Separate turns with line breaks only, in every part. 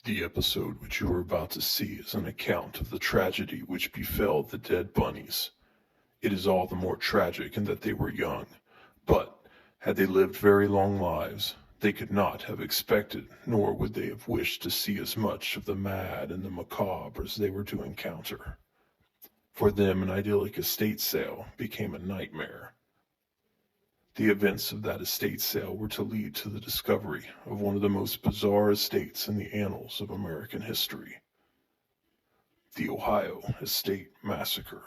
The episode which you are about to see is an account of the tragedy which befell the dead bunnies. It is all the more tragic in that they were young, but had they lived very long lives, they could not have expected, nor would they have wished to see as much of the mad and the macabre as they were to encounter. For them, an idyllic estate sale became a nightmare. The events of that estate sale were to lead to the discovery of one of the most bizarre estates in the annals of American history, the Ohio Estate Massacre.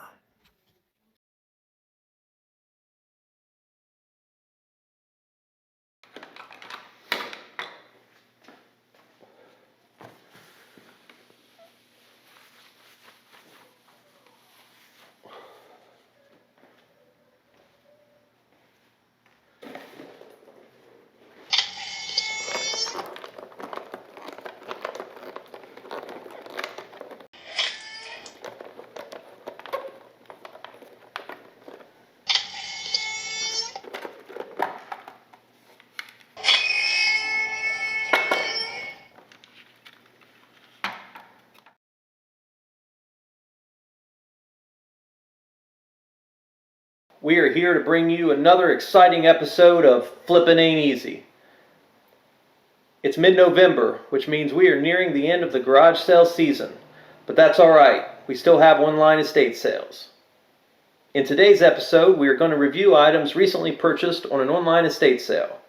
We are here to bring you another exciting episode of Flippin Ain't Easy. It's mid-November, which means we are nearing the end of the garage sale season, but that's alright, we still have online estate sales. In today's episode, we are going to review items recently purchased on an online estate sale.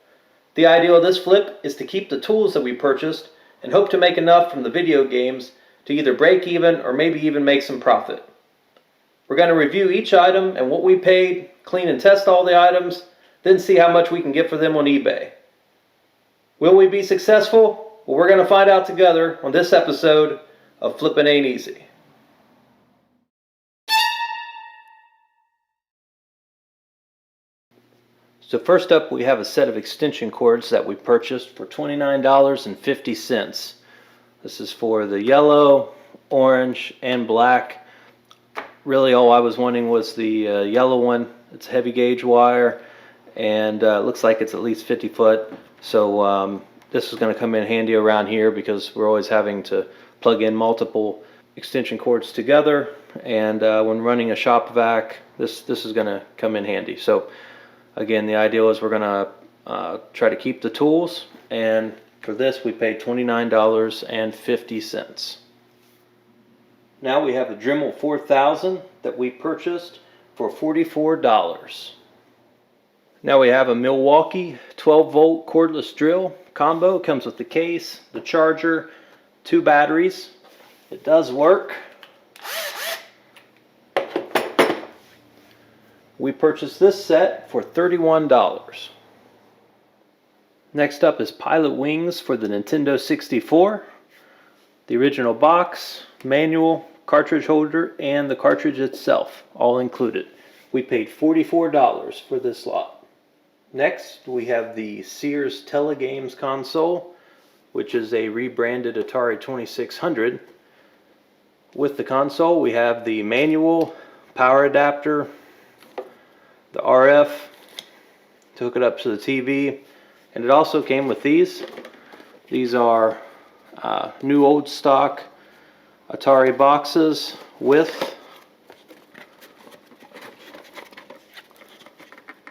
The idea of this flip is to keep the tools that we purchased and hope to make enough from the video games to either break even or maybe even make some profit. We're going to review each item and what we paid, clean and test all the items, then see how much we can get for them on eBay. Will we be successful? Well, we're going to find out together on this episode of Flippin' Ain't Easy. So first up, we have a set of extension cords that we purchased for $29.50. This is for the yellow, orange, and black. Really all I was wanting was the yellow one. It's heavy gauge wire and looks like it's at least 50 foot. So this is going to come in handy around here because we're always having to plug in multiple extension cords together. And when running a shop vac, this is going to come in handy. So again, the idea is we're going to try to keep the tools. And for this we paid $29.50. Now we have a Dremel 4000 that we purchased for $44. Now we have a Milwaukee 12 volt cordless drill combo. It comes with the case, the charger, 2 batteries. It does work. We purchased this set for $31. Next up is Pilot Wings for the Nintendo 64. The original box, manual, cartridge holder, and the cartridge itself, all included. We paid $44 for this lot. Next, we have the Sears Tele-Games console, which is a rebranded Atari 2600. With the console, we have the manual, power adapter, the RF to hook it up to the TV, and it also came with these. These are new old stock Atari boxes with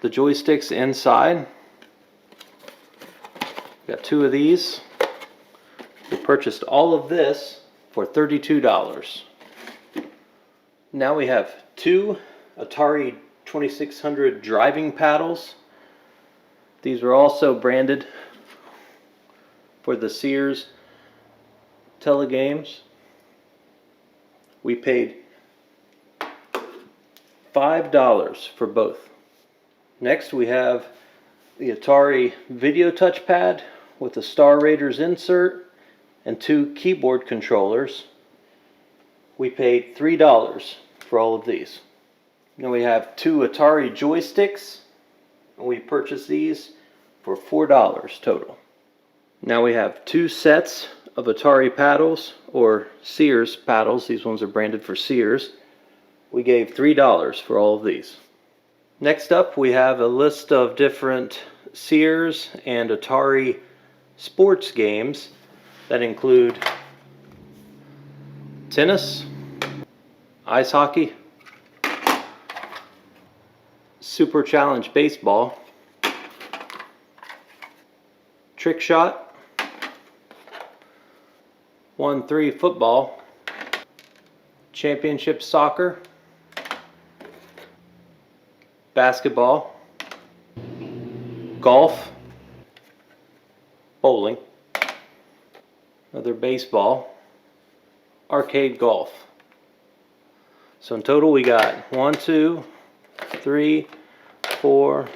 the joysticks inside. Got 2 of these. We purchased all of this for $32. Now we have 2 Atari 2600 driving paddles. These were also branded for the Sears Tele-Games. We paid $5 for both. Next we have the Atari video touchpad with the Star Raiders insert and 2 keyboard controllers. We paid $3 for all of these. Now we have 2 Atari joysticks, and we purchased these for $4 total. Now we have 2 sets of Atari paddles, or Sears paddles. These ones are branded for Sears. We gave $3 for all of these. Next up, we have a list of different Sears and Atari sports games that include tennis, ice hockey, Super Challenge baseball, trick shot, 1-3 football, championship soccer, basketball, golf, bowling, another baseball, arcade golf. So in total we got 1, 2, 3, 4,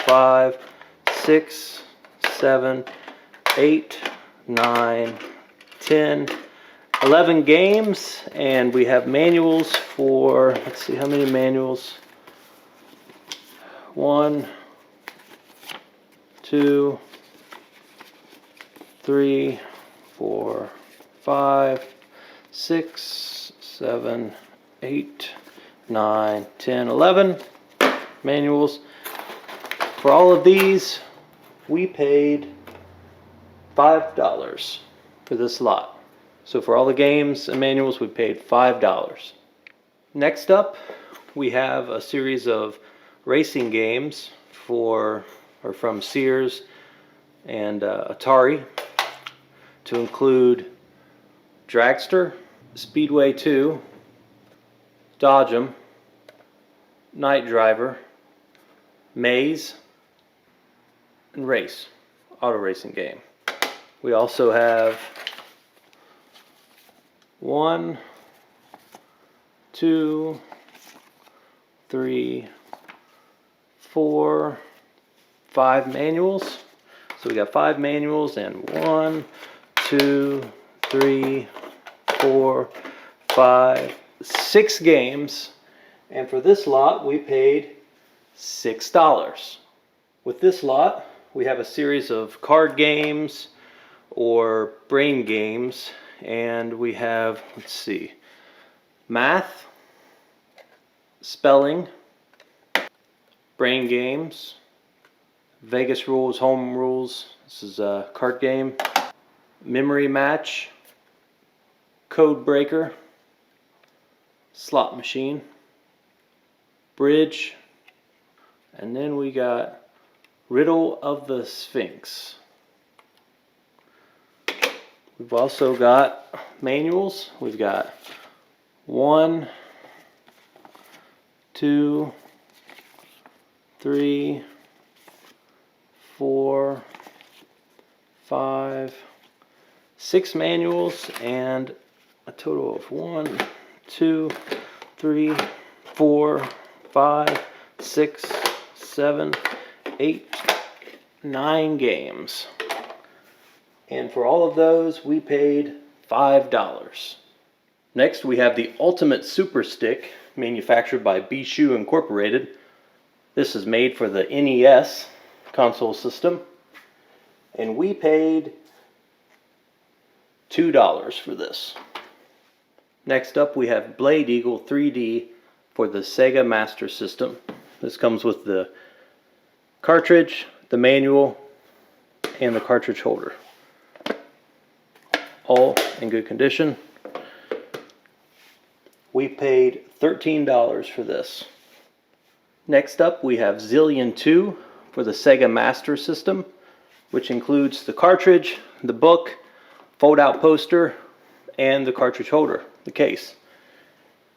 5, 6, 7, 8, 9, 10, 11 games, and we have manuals for, let's see how many manuals. 1, 2, 3, 4, 5, 6, 7, 8, 9, 10, 11 manuals. For all of these, we paid $5 for this lot. So for all the games and manuals, we paid $5. Next up, we have a series of racing games from Sears and Atari, to include Dragster, Speedway 2, Dodge 'em, Night Driver, Maze, and Race, auto racing game. We also have 1, 2, 3, 4, 5 manuals. So we got 5 manuals and 1, 2, 3, 4, 5, 6 games. And for this lot, we paid $6. With this lot, we have a series of card games or brain games, and we have, let's see, math, spelling, brain games, Vegas rules, home rules. This is a card game, memory match, code breaker, slot machine, bridge, and then we got Riddle of the Sphinx. We've also got manuals. We've got 1, 2, 3, 4, 5, 6 manuals, and a total of 1, 2, 3, 4, 5, 6, 7, 8, 9 games. And for all of those, we paid $5. Next, we have the Ultimate Super Stick, manufactured by Bishu Incorporated. This is made for the NES console system, and we paid $2 for this. Next up, we have Blade Eagle 3D for the Sega Master System. This comes with the cartridge, the manual, and the cartridge holder. All in good condition. We paid $13 for this. Next up, we have Zillion 2 for the Sega Master System, which includes the cartridge, the book, fold-out poster, and the cartridge holder, the case.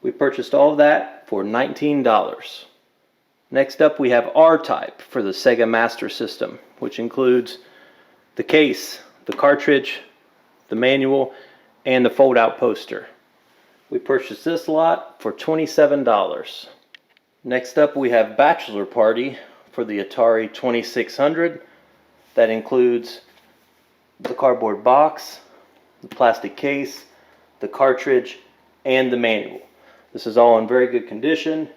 We purchased all of that for $19. Next up, we have R-Type for the Sega Master System, which includes the case, the cartridge, the manual, and the fold-out poster. We purchased this lot for $27. Next up, we have Bachelor Party for the Atari 2600. That includes the cardboard box, the plastic case, the cartridge, and the manual. This is all in very good condition.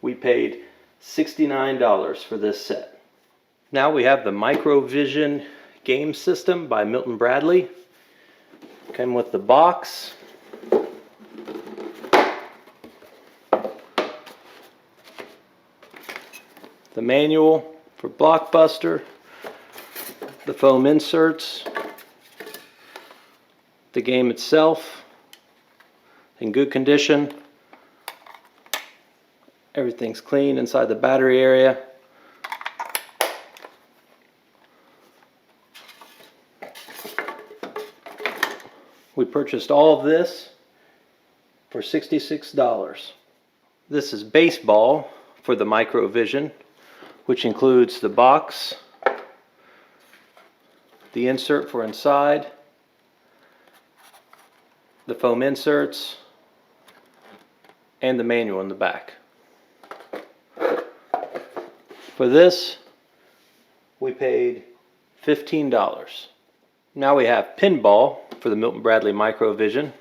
We paid $69 for this set. Now we have the Microvision game system by Milton Bradley. Came with the box, the manual for Blockbuster, the foam inserts, the game itself, in good condition. Everything's clean inside the battery area. We purchased all of this for $66. This is baseball for the Microvision, which includes the box, the insert for inside, the foam inserts, and the manual in the back. For this, we paid $15. Now we have pinball for the Milton Bradley Microvision.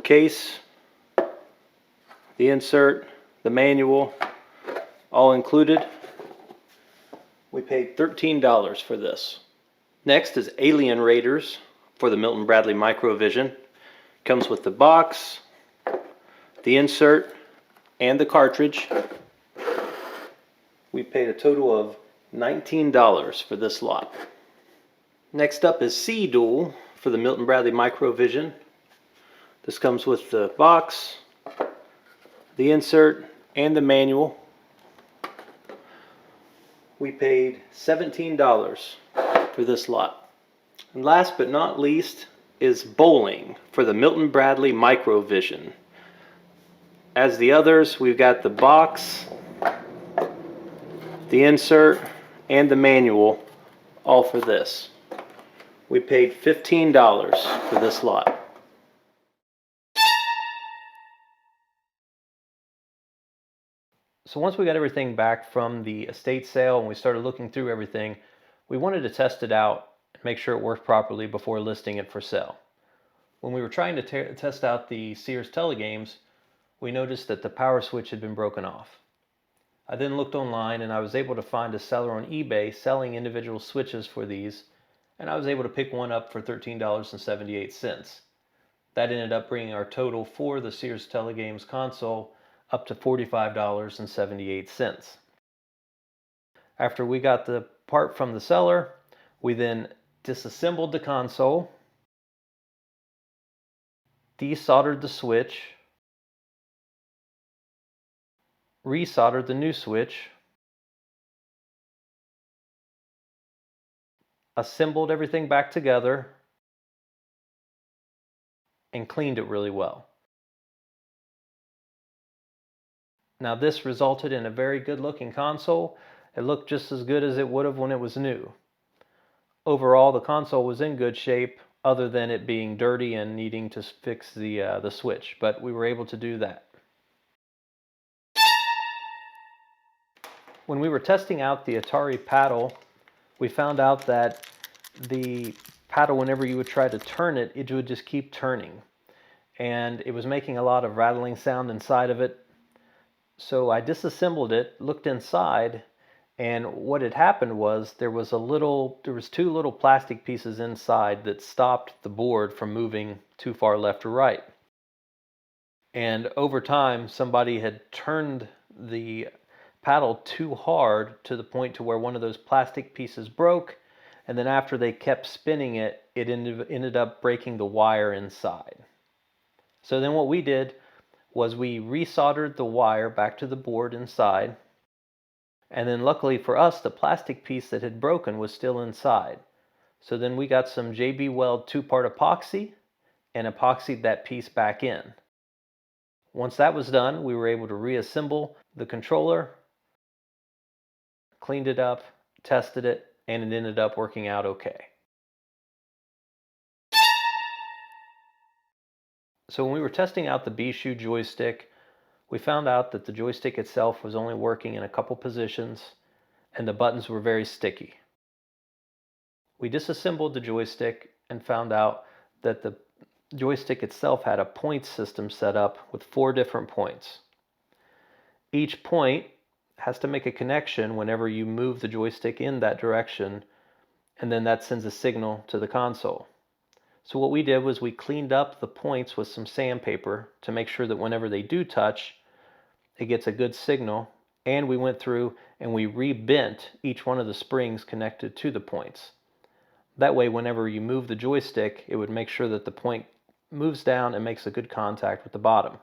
Case, the insert, the manual, all included. We paid $13 for this. Next is Alien Raiders for the Milton Bradley Microvision. Comes with the box, the insert, and the cartridge. We paid a total of $19 for this lot. Next up is Sea Duel for the Milton Bradley Microvision. This comes with the box, the insert, and the manual. We paid $17 for this lot. And last but not least is Bowling for the Milton Bradley Microvision. As the others, we've got the box, the insert, and the manual, all for this. We paid $15 for this lot. So once we got everything back from the estate sale and we started looking through everything, we wanted to test it out and make sure it worked properly before listing it for sale. When we were trying to test out the Sears Tele-Games, we noticed that the power switch had been broken off. I then looked online and I was able to find a seller on eBay selling individual switches for these, and I was able to pick one up for $13.78. That ended up bringing our total for the Sears Tele-Games console up to $45.78. After we got the part from the seller, we then disassembled the console, desoldered the switch, resoldered the new switch, assembled everything back together, and cleaned it really well. Now this resulted in a very good looking console. It looked just as good as it would have when it was new. Overall, the console was in good shape, other than it being dirty and needing to fix the switch, but we were able to do that. When we were testing out the Atari paddle, we found out that the paddle, whenever you would try to turn it, it would just keep turning. And it was making a lot of rattling sound inside of it. So I disassembled it, looked inside, and what had happened was there was two little plastic pieces inside that stopped the board from moving too far left or right. And over time, somebody had turned the paddle too hard to the point to where one of those plastic pieces broke, and then after they kept spinning it, it ended up breaking the wire inside. So then what we did was we resoldered the wire back to the board inside, and then luckily for us, the plastic piece that had broken was still inside. So then we got some JB Weld 2-part epoxy and epoxied that piece back in. Once that was done, we were able to reassemble the controller, cleaned it up, tested it, and it ended up working out okay. So when we were testing out the B-Shoe joystick, we found out that the joystick itself was only working in a couple positions and the buttons were very sticky. We disassembled the joystick and found out that the joystick itself had a point system set up with 4 different points. Each point has to make a connection whenever you move the joystick in that direction, and then that sends a signal to the console. So what we did was we cleaned up the points with some sandpaper to make sure that whenever they do touch, it gets a good signal, and we went through and we rebent each one of the springs connected to the points. That way, whenever you move the joystick, it would make sure that the point moves down and makes a good contact with the bottom.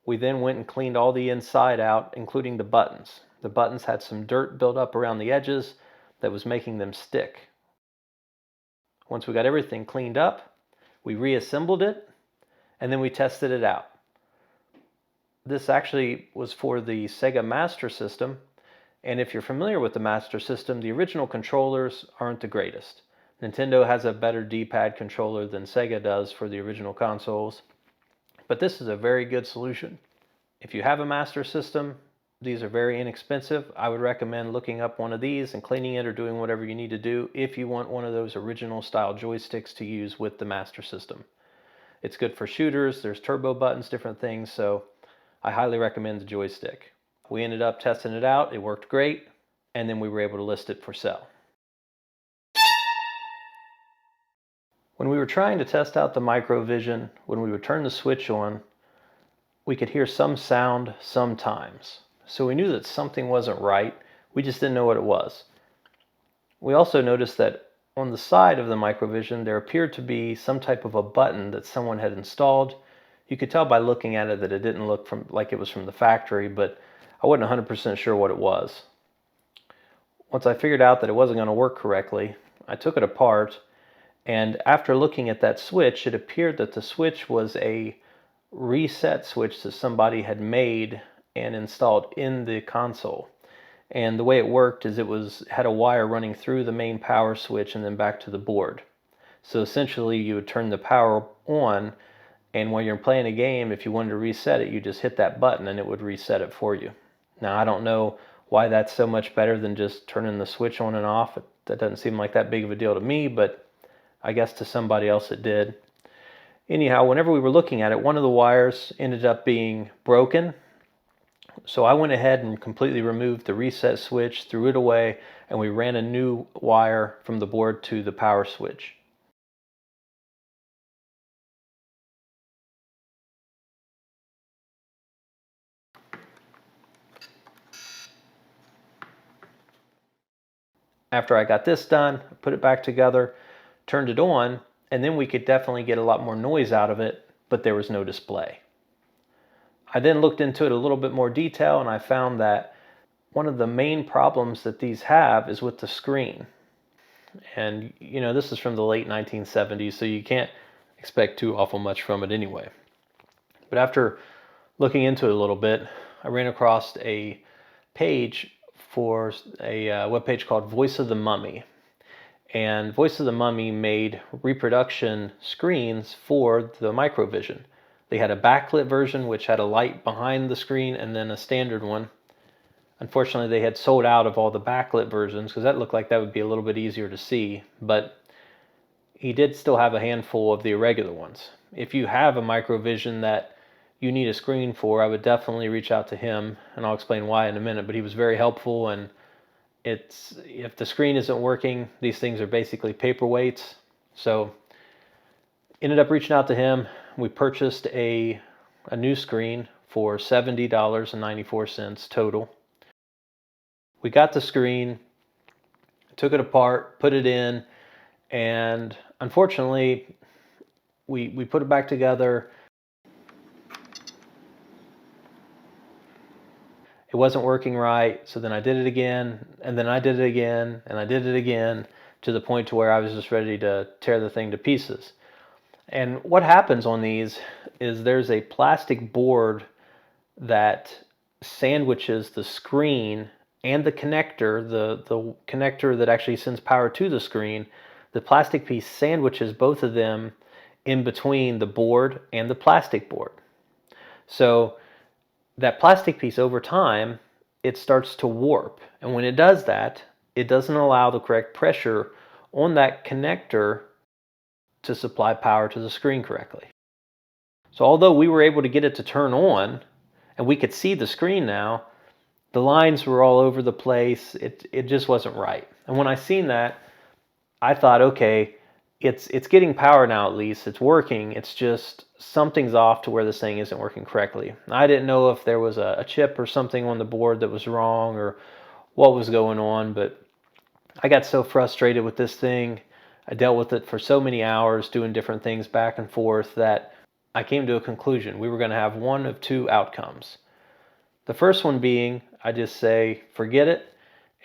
We then went and cleaned all the inside out, including the buttons. The buttons had some dirt built up around the edges that was making them stick. Once we got everything cleaned up, we reassembled it, and then we tested it out. This actually was for the Sega Master System, and if you're familiar with the Master System, the original controllers aren't the greatest. Nintendo has a better D-pad controller than Sega does for the original consoles, but this is a very good solution. If you have a Master System, these are very inexpensive. I would recommend looking up one of these and cleaning it or doing whatever you need to do if you want one of those original style joysticks to use with the Master System. It's good for shooters, there's turbo buttons, different things, so I highly recommend the joystick. We ended up testing it out, it worked great, and then we were able to list it for sale. When we were trying to test out the Microvision, when we would turn the switch on, we could hear some sound sometimes. So we knew that something wasn't right, we just didn't know what it was. We also noticed that on the side of the Microvision there appeared to be some type of a button that someone had installed. You could tell by looking at it that it didn't look like it was from the factory, but I wasn't 100% sure what it was. Once I figured out that it wasn't going to work correctly, I took it apart, and after looking at that switch, it appeared that the switch was a reset switch that somebody had made and installed in the console. And the way it worked is it had a wire running through the main power switch and then back to the board. So essentially you would turn the power on, and when you're playing a game, if you wanted to reset it, you just hit that button and it would reset it for you. Now I don't know why that's so much better than just turning the switch on and off. That doesn't seem like that big of a deal to me, but I guess to somebody else it did. Anyhow, whenever we were looking at it, one of the wires ended up being broken. So I went ahead and completely removed the reset switch, threw it away, and we ran a new wire from the board to the power switch. After I got this done, I put it back together, turned it on, and then we could definitely get a lot more noise out of it, but there was no display. I then looked into it a little bit more detail, and I found that one of the main problems that these have is with the screen. And you know, this is from the late 1970s, so you can't expect too awful much from it anyway. But after looking into it a little bit, I ran across a page for a webpage called Voice of the Mummy. And Voice of the Mummy made reproduction screens for the Microvision. They had a backlit version which had a light behind the screen and then a standard one. Unfortunately, they had sold out of all the backlit versions because that looked like that would be a little bit easier to see, but he did still have a handful of the irregular ones. If you have a Microvision that you need a screen for, I would definitely reach out to him, and I'll explain why in a minute, but he was very helpful. And if the screen isn't working, these things are basically paperweights. So ended up reaching out to him. We purchased a new screen for $70.94 total. We got the screen, took it apart, put it in, and unfortunately we put it back together. It wasn't working right, so then I did it again, and then I did it again, and I did it again, to the point to where I was just ready to tear the thing to pieces. And what happens on these is there's a plastic board that sandwiches the screen and the connector, the connector that actually sends power to the screen. The plastic piece sandwiches both of them in between the board and the plastic board. So that plastic piece, over time, it starts to warp. And when it does that, it doesn't allow the correct pressure on that connector to supply power to the screen correctly. So although we were able to get it to turn on, and we could see the screen now, the lines were all over the place. It just wasn't right. And when I seen that, I thought, okay, it's getting power now at least. It's working. It's just something's off to where this thing isn't working correctly. I didn't know if there was a chip or something on the board that was wrong or what was going on, but I got so frustrated with this thing. I dealt with it for so many hours doing different things back and forth that I came to a conclusion. We were going to have one of two outcomes. The first one being, I just say, forget it,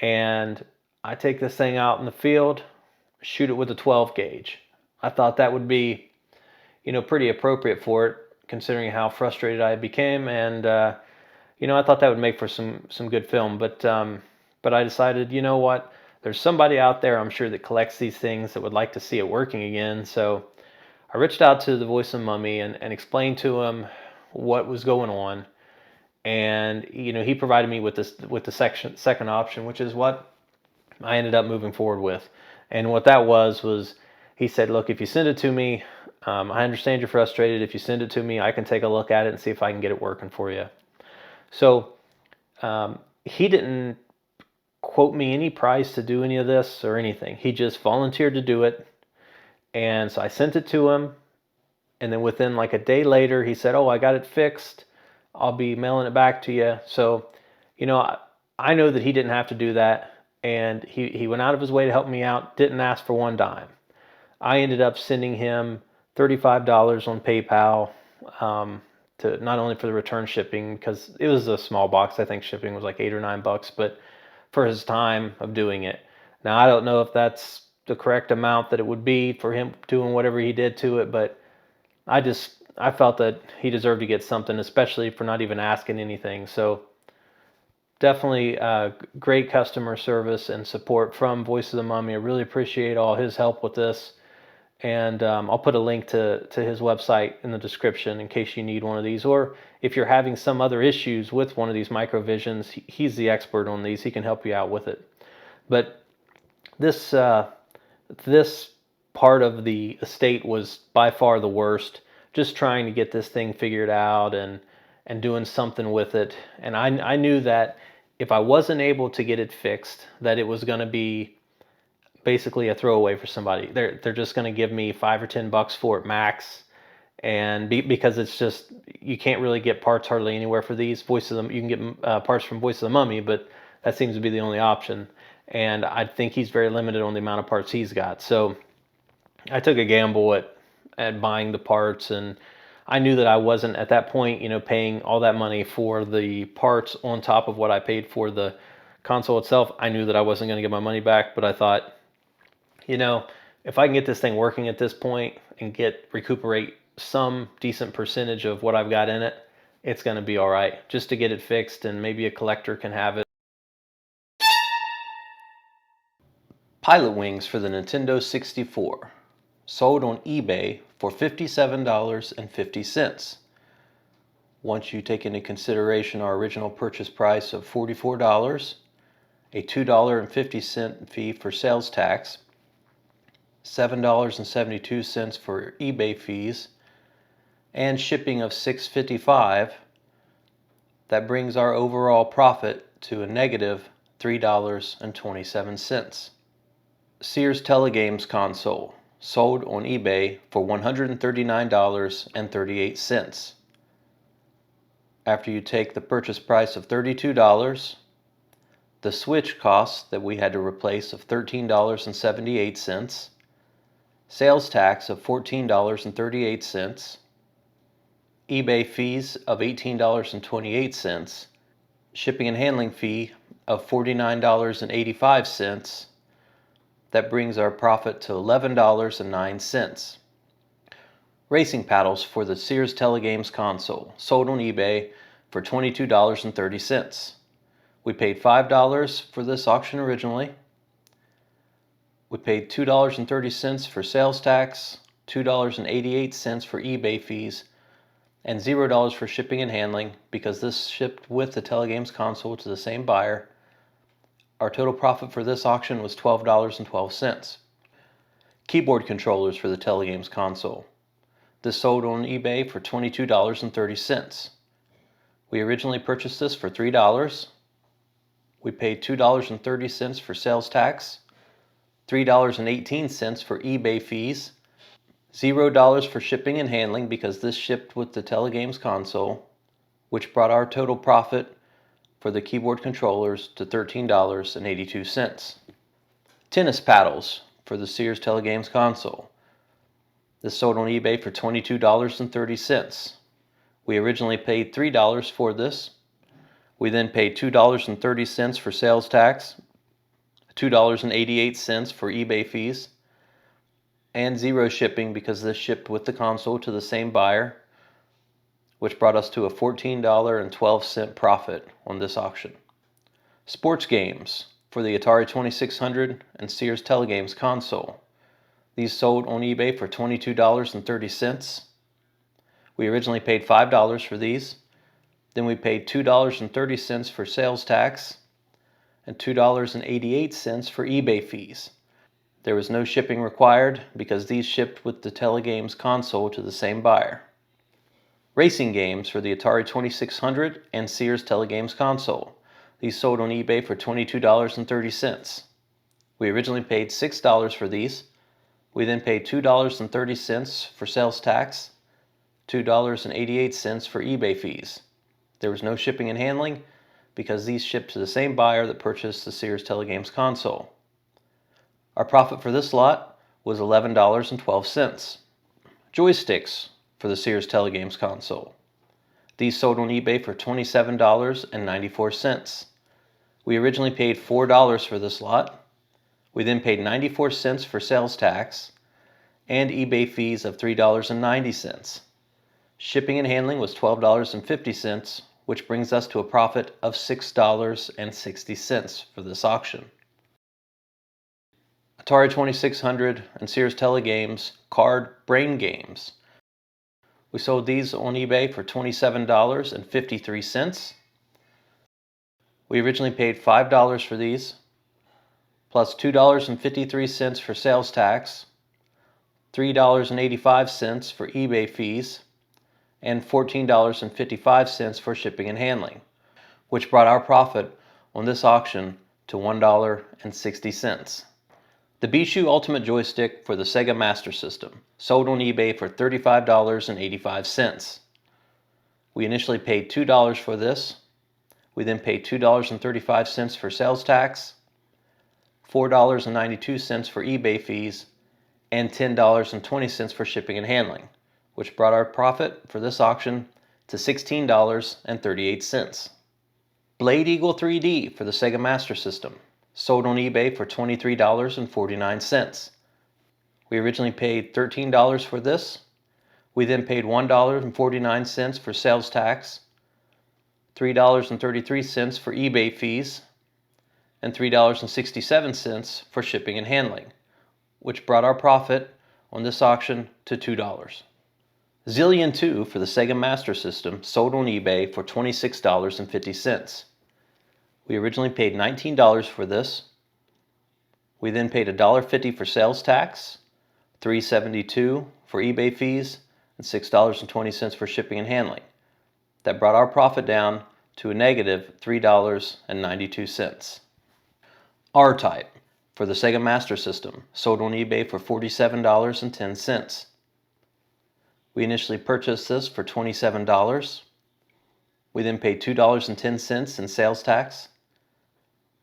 and I take this thing out in the field, shoot it with a 12 gauge. I thought that would be, pretty appropriate for it, considering how frustrated I became, and I thought that would make for some good film. But I decided, you know what? There's somebody out there, I'm sure, that collects these things that would like to see it working again. So I reached out to the voice of Mummy and explained to him what was going on. And he provided me with the second option, which is what I ended up moving forward with. And what that was he said, look, if you send it to me, I understand you're frustrated. If you send it to me, I can take a look at it and see if I can get it working for you. So he didn't quote me any price to do any of this or anything. He just volunteered to do it. And so I sent it to him. And then within like a day later, he said, oh, I got it fixed. I'll be mailing it back to you. So, I know that he didn't have to do that. And he went out of his way to help me out, didn't ask for one dime. I ended up sending him $35 on PayPal to not only for the return shipping, because it was a small box. I think shipping was like $8 or $9, but for his time of doing it. Now, I don't know if that's the correct amount that it would be for him doing whatever he did to it, but I felt that he deserved to get something, especially for not even asking anything. So definitely great customer service and support from Voice of the Mummy. I really appreciate all his help with this. And I'll put a link to his website in the description in case you need one of these. Or if you're having some other issues with one of these Microvisions, he's the expert on these. He can help you out with it. But this part of the estate was by far the worst. Just trying to get this thing figured out and doing something with it. And I knew that if I wasn't able to get it fixed, that it was going to be basically a throwaway for somebody. They're just going to give me $5 or $10 for it max, and because it's just, you can't really get parts hardly anywhere for these. You can get parts from Voice of the Mummy, but that seems to be the only option. And I think he's very limited on the amount of parts he's got. So I took a gamble at buying the parts, and I knew that I wasn't at that point, paying all that money for the parts on top of what I paid for the console itself. I knew that I wasn't going to get my money back, but I thought, if I can get this thing working at this point and recuperate some decent percentage of what I've got in it, it's going to be all right, just to get it fixed, and maybe a collector can have it. Pilot wings for the Nintendo 64, sold on eBay for $57.50. Once you take into consideration our original purchase price of $44, a $2.50 fee for sales tax, $7.72 for eBay fees, and shipping of $6.55, that brings our overall profit to a negative $3.27. Sears Tele-Games console, sold on eBay for $139.38. After you take the purchase price of $32, the switch costs that we had to replace of $13.78, sales tax of $14.38, eBay fees of $18.28, shipping and handling fee of $49.85, that brings our profit to $11.09. Racing paddles for the Sears Tele-Games console, sold on eBay for $22.30. We paid $5 for this auction originally. We paid $2.30 for sales tax, $2.88 for eBay fees, and $0 for shipping and handling, because this shipped with the Tele-Games console to the same buyer. Our total profit for this auction was $12.12. Keyboard controllers for the Tele-Games console. This sold on eBay for $22.30. We originally purchased this for $3. We paid $2.30 for sales tax, $3.18 for eBay fees, $0 for shipping and handling, because this shipped with the Tele-Games console, which brought our total profit for the keyboard controllers to $13.82. Tennis paddles for the Sears Tele-Games console. This sold on eBay for $22.30. We originally paid $3 for this. We then paid $2.30 for sales tax, $2.88 for eBay fees, and zero shipping because this shipped with the console to the same buyer, which brought us to a $14.12 profit on this auction. Sports games for the Atari 2600 and Sears Tele-Games console. These sold on eBay for $22.30. We originally paid $5 for these. Then we paid $2.30 for sales tax and $2.88 for eBay fees. There was no shipping required because these shipped with the Tele-Games console to the same buyer. Racing games for the Atari 2600 and Sears Tele-Games console. These sold on eBay for $22.30. We originally paid $6 for these. We then paid $2.30 for sales tax, $2.88 for eBay fees. There was no shipping and handling because these shipped to the same buyer that purchased the Sears Tele-Games console. Our profit for this lot was $11.12. Joysticks for the Sears Tele-Games console. These sold on eBay for $27.94. We originally paid $4 for this lot. We then paid 94 cents for sales tax and eBay fees of $3.90. Shipping and handling was $12.50, which brings us to a profit of $6.60 for this auction. Atari 2600 and Sears Tele-Games card brain games. We sold these on eBay for $27.53. We originally paid $5 for these, plus $2.53 for sales tax, $3.85 for eBay fees, and $14.55 for shipping and handling, which brought our profit on this auction to $1.60. The Bishu Ultimate Joystick for the Sega Master System, sold on eBay for $35.85. We initially paid $2 for this. We then paid $2.35 for sales tax, $4.92 for eBay fees, and $10.20 for shipping and handling, which brought our profit for this auction to $16.38. Blade Eagle 3D for the Sega Master System, sold on eBay for $23.49. We originally paid $13 for this. We then paid $1.49 for sales tax, $3.33 for eBay fees, and $3.67 for shipping and handling, which brought our profit on this auction to $2. Zillion 2 for the Sega Master System, sold on eBay for $26.50. We originally paid $19 for this. We then paid $1.50 for sales tax, $3.72 for eBay fees, and $6.20 for shipping and handling. That brought our profit down to a negative $3.92. R-Type for the Sega Master System, sold on eBay for $47.10. We initially purchased this for $27. We then paid $2.10 in sales tax,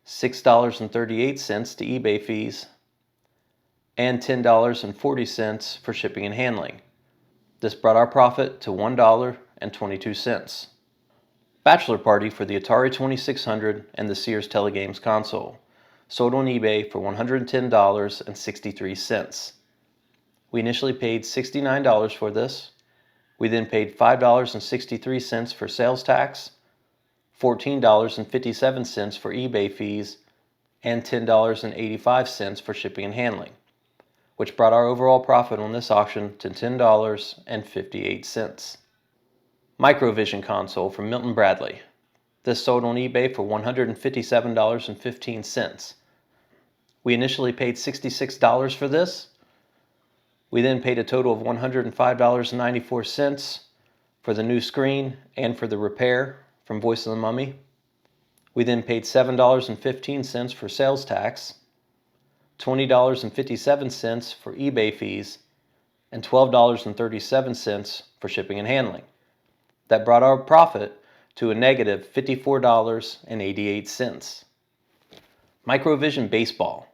$6.38 to eBay fees, and $10.40 for shipping and handling. This brought our profit to $1.22. Bachelor Party for the Atari 2600 and the Sears Tele-Games console, sold on eBay for $110.63. We initially paid $69 for this. We then paid $5.63 for sales tax, $14.57 for eBay fees, and $10.85 for shipping and handling, which brought our overall profit on this auction to $10.58. Microvision console from Milton Bradley. This sold on eBay for $157.15. We initially paid $66 for this. We then paid a total of $105.94 for the new screen and for the repair from Voice of the Mummy. We then paid $7.15 for sales tax, $20.57 for eBay fees, and $12.37 for shipping and handling. That brought our profit to a negative $54.88. Microvision Baseball.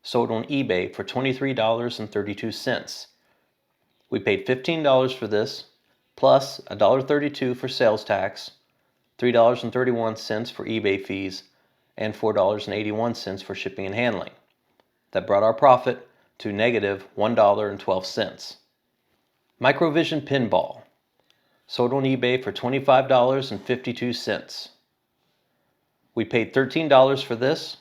sold on eBay for $23.32. We paid $15 for this, plus $1.32 for sales tax, $3.31 for eBay fees, and $4.81 for shipping and handling. That brought our profit to negative $1.12. Microvision Pinball, sold on eBay for $25.52. We paid $13 for this.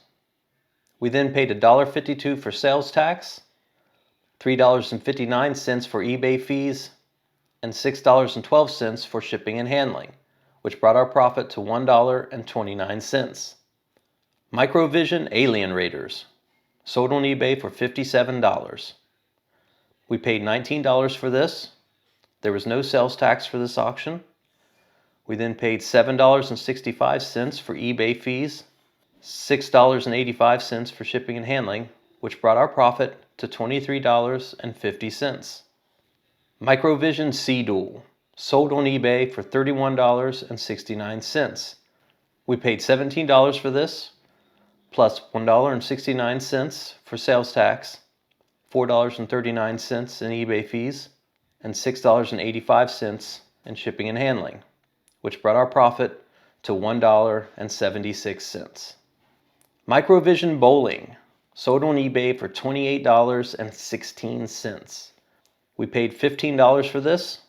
We then paid $1.52 for sales tax, $3.59 for eBay fees, and $6.12 for shipping and handling, which brought our profit to $1.29. Microvision Alien Raiders, sold on eBay for $57. We paid $19 for this. There was no sales tax for this auction. We then paid $7.65 for eBay fees, $6.85 for shipping and handling, which brought our profit to $23.50. Microvision C-Dual, sold on eBay for $31.69. We paid $17 for this, plus $1.69 for sales tax, $4.39 in eBay fees, and $6.85 in shipping and handling, which brought our profit to $1.76. Microvision Bowling, sold on eBay for $28.16. We paid $15 for this,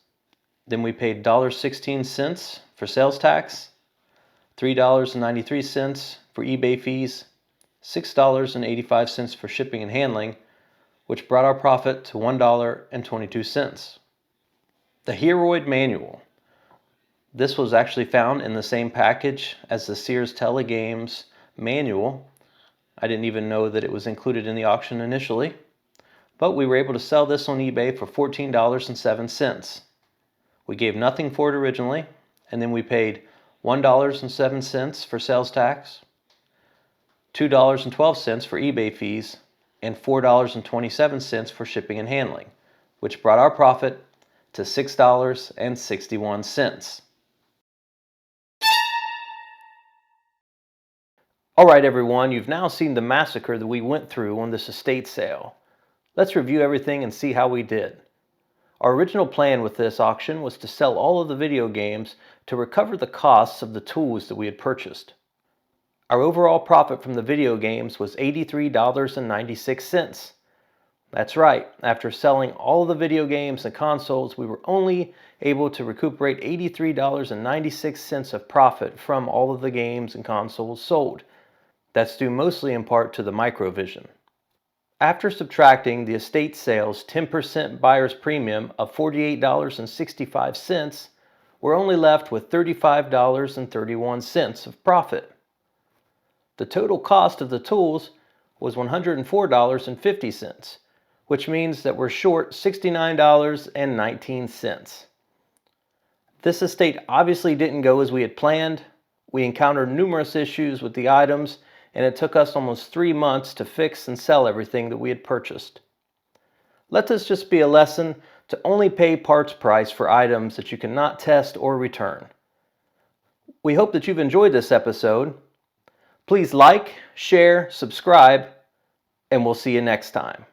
then we paid $1.16 for sales tax, $3.93 for eBay fees, $6.85 for shipping and handling, which brought our profit to $1.22. The Heroid Manual. This was actually found in the same package as the Sears Tele-Games manual. I didn't even know that it was included in the auction initially, but we were able to sell this on eBay for $14.07. We gave nothing for it originally, and then we paid $1.07 for sales tax, $2.12 for eBay fees, and $4.27 for shipping and handling, which brought our profit to $6.61. Alright everyone, you've now seen the massacre that we went through on this estate sale. Let's review everything and see how we did. Our original plan with this auction was to sell all of the video games to recover the costs of the tools that we had purchased. Our overall profit from the video games was $83.96. That's right, after selling all of the video games and consoles, we were only able to recuperate $83.96 of profit from all of the games and consoles sold. That's due mostly in part to the Microvision. After subtracting the estate sales 10% buyer's premium of $48.65, we're only left with $35.31 of profit. The total cost of the tools was $104.50, which means that we're short $69.19. This estate obviously didn't go as we had planned. We encountered numerous issues with the items, and it took us almost 3 months to fix and sell everything that we had purchased. Let this just be a lesson to only pay parts price for items that you cannot test or return. We hope that you've enjoyed this episode. Please like, share, subscribe, and we'll see you next time.